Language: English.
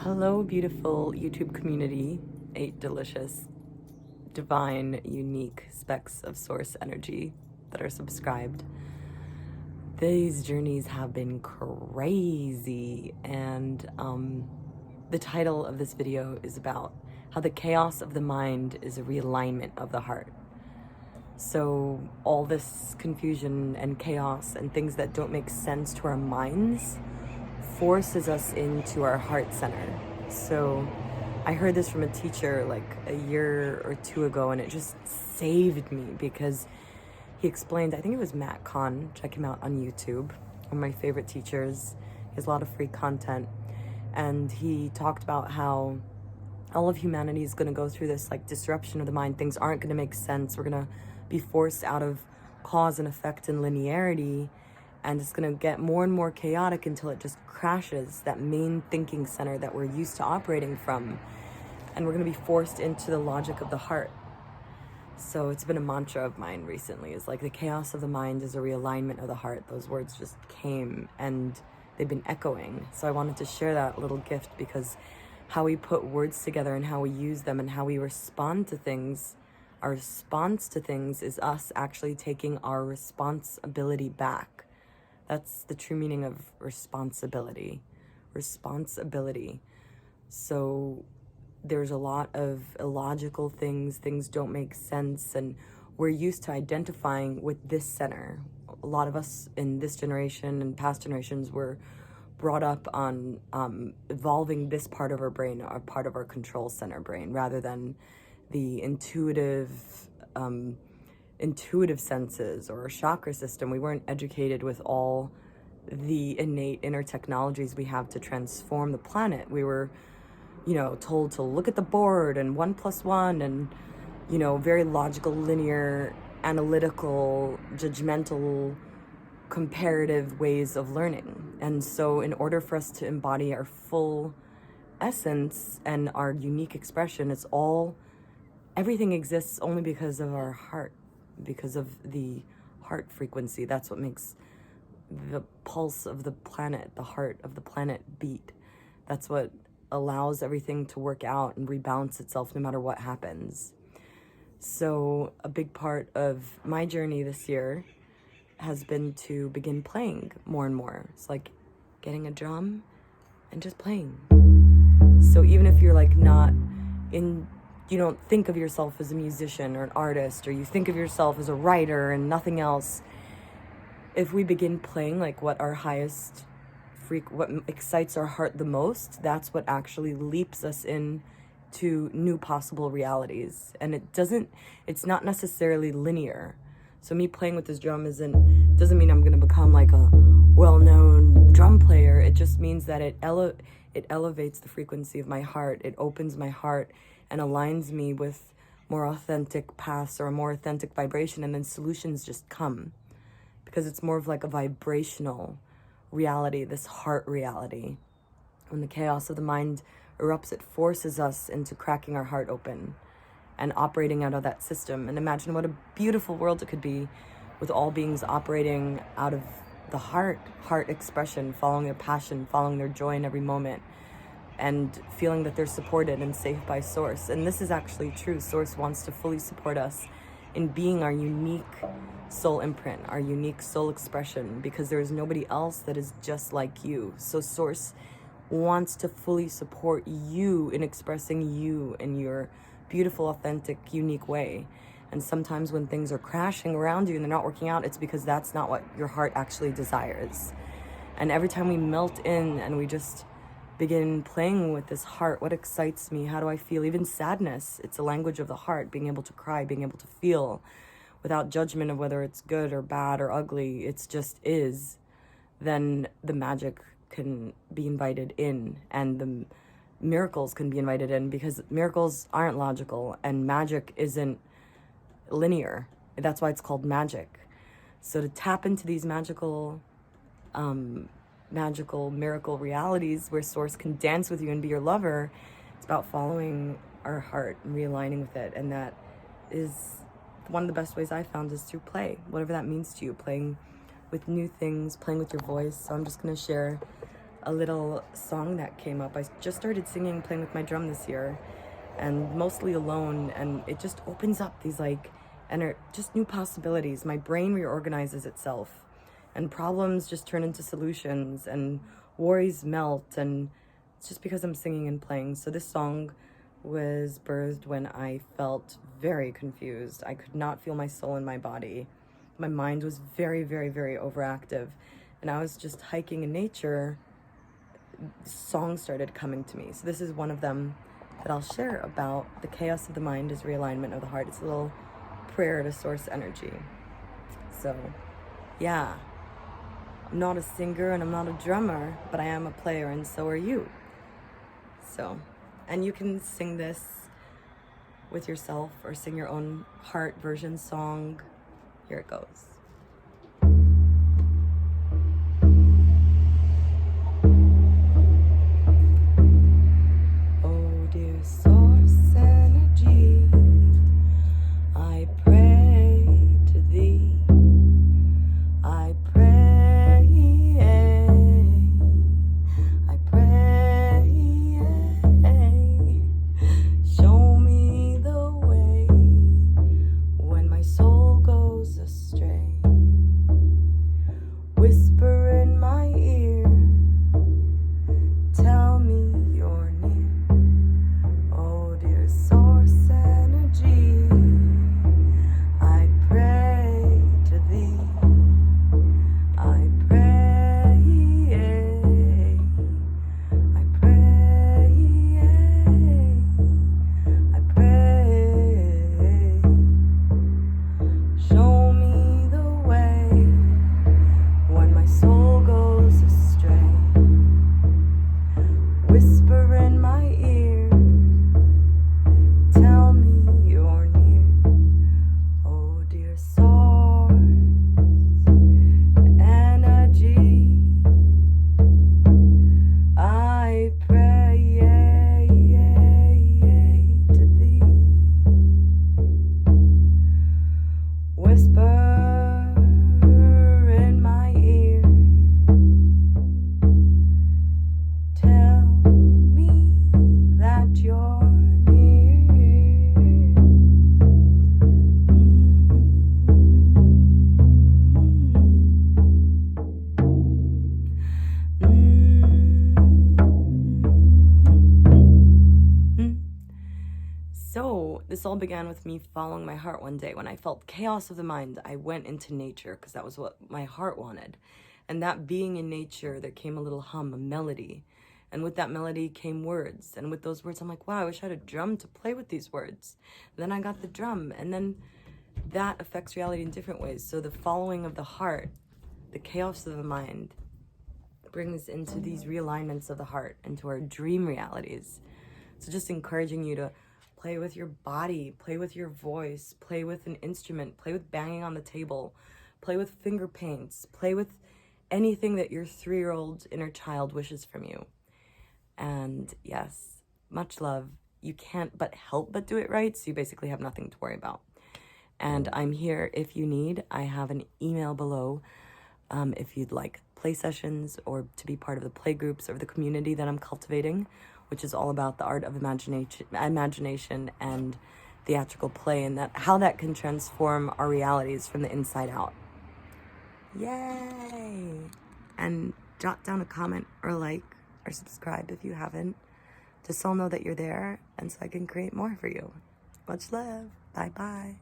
Hello, beautiful YouTube community. 8 delicious, divine, unique specks of source energy that are subscribed. These journeys have been crazy, and the title of this video is about how the chaos of the mind is a realignment of the heart. So all this confusion and chaos and things that don't make sense to our minds forces us into our heart center. So I heard this from a teacher like a year or two ago, and it just saved me because he explained, I think it was Matt Kahn, check him out on YouTube, one of my favorite teachers. He has a lot of free content, and he talked about how all of humanity is going to go through this like disruption of the mind. Things aren't going to make sense. We're going to be forced out of cause and effect and linearity, and it's going to get more and more chaotic until it just crashes that main thinking center that we're used to operating from, and we're going to be forced into the logic of the heart. So it's been a mantra of mine recently, is like the chaos of the mind is a realignment of the heart. Those words just came and they've been echoing. So I wanted to share that little gift, because how we put words together and how we use them and how we respond to things, our response to things is us actually taking our responsibility back. That's the true meaning of responsibility. Responsibility. So there's a lot of illogical things don't make sense, and we're used to identifying with this center. A lot of us in this generation and past generations were brought up on evolving this part of our brain, or part of our control center brain, rather than the intuitive senses or chakra system. We weren't educated with all the innate inner technologies we have to transform the planet. We were, told to look at the board and 1 + 1 and, very logical, linear, analytical, judgmental, comparative ways of learning. And so in order for us to embody our full essence and our unique expression, everything exists only because of our heart, because of the heart frequency. That's what makes the pulse of the planet, the heart of the planet, beat. That's what allows everything to work out and rebalance itself no matter what happens. So a big part of my journey this year has been to begin playing more and more. It's like getting a drum and just playing. So even if you're you don't think of yourself as a musician or an artist, or you think of yourself as a writer and nothing else, if we begin playing like what excites our heart the most, that's what actually leaps us in to new possible realities. And it's not necessarily linear. So me playing with this drum doesn't mean I'm going to become like a well-known drum player. It just means that it elevates the frequency of my heart. It opens my heart and aligns me with more authentic paths or a more authentic vibration, and then solutions just come, because it's more of like a vibrational reality, this heart reality. When the chaos of the mind erupts, it forces us into cracking our heart open and operating out of that system. And imagine what a beautiful world it could be with all beings operating out of the heart expression, following their passion, following their joy in every moment, and feeling that they're supported and safe by Source. And this is actually true. Source wants to fully support us in being our unique soul imprint, our unique soul expression, because there is nobody else that is just like you. So Source wants to fully support you in expressing you in your beautiful, authentic, unique way. And sometimes when things are crashing around you and they're not working out, it's because that's not what your heart actually desires. And every time we melt in and we just begin playing with this heart, what excites me, how do I feel, even sadness, it's a language of the heart, being able to cry, being able to feel without judgment of whether it's good or bad or ugly, it's just is, then the magic can be invited in, and the miracles can be invited in, because miracles aren't logical and magic isn't linear. That's why it's called magic. So to tap into these magical miracle realities where Source can dance with you and be your lover, it's about following our heart and realigning with it. And that is one of the best ways I found, is through play, whatever that means to you, playing with new things, playing with your voice. So I'm just going to share a little song that came up. I just started singing, playing with my drum this year, and mostly alone, and it just opens up these like, just new possibilities. My brain reorganizes itself, and problems just turn into solutions, and worries melt, and it's just because I'm singing and playing. So this song was birthed when I felt very confused. I could not feel my soul in my body. My mind was very, very, very overactive, and I was just hiking in nature. Songs started coming to me. So this is one of them that I'll share about. The chaos of the mind is realignment of the heart. It's a little prayer to source energy. So yeah, I'm not a singer and I'm not a drummer, but I am a player, and so are you. So, and you can sing this with yourself or sing your own heart version song. Here it goes. Oh dear source energy, I pray to thee. I pray, I pray, show me the way when my soul goes astray. Whisper in my ear, tell me you're near. Oh dear source energy, I pray to thee. I pray, I pray, I pray, show me the way when my soul goes astray. Whisper in my ear, tell me you're near. Oh dear source energy, I pray to thee. Whisper in my ear, tell me that you're near. So this all began with me following my heart one day. When I felt chaos of the mind, I went into nature because that was what my heart wanted. And that being in nature, there came a little hum, a melody. And with that melody came words. And with those words, I'm like, wow, I wish I had a drum to play with these words. And then I got the drum. And then that affects reality in different ways. So the following of the heart, the chaos of the mind, brings into these realignments of the heart, into our dream realities. So just encouraging you to play with your body, play with your voice, play with an instrument, play with banging on the table, play with finger paints, play with anything that your 3-year-old inner child wishes from you. And yes, much love. You can't but help but do it right, so you basically have nothing to worry about. And I'm here if you need. I have an email below if you'd like play sessions or to be part of the play groups or the community that I'm cultivating, which is all about the art of imagination and theatrical play, and that how that can transform our realities from the inside out. Yay! And jot down a comment or like or subscribe if you haven't, just so I'll know that you're there and so I can create more for you. Much love. Bye-bye.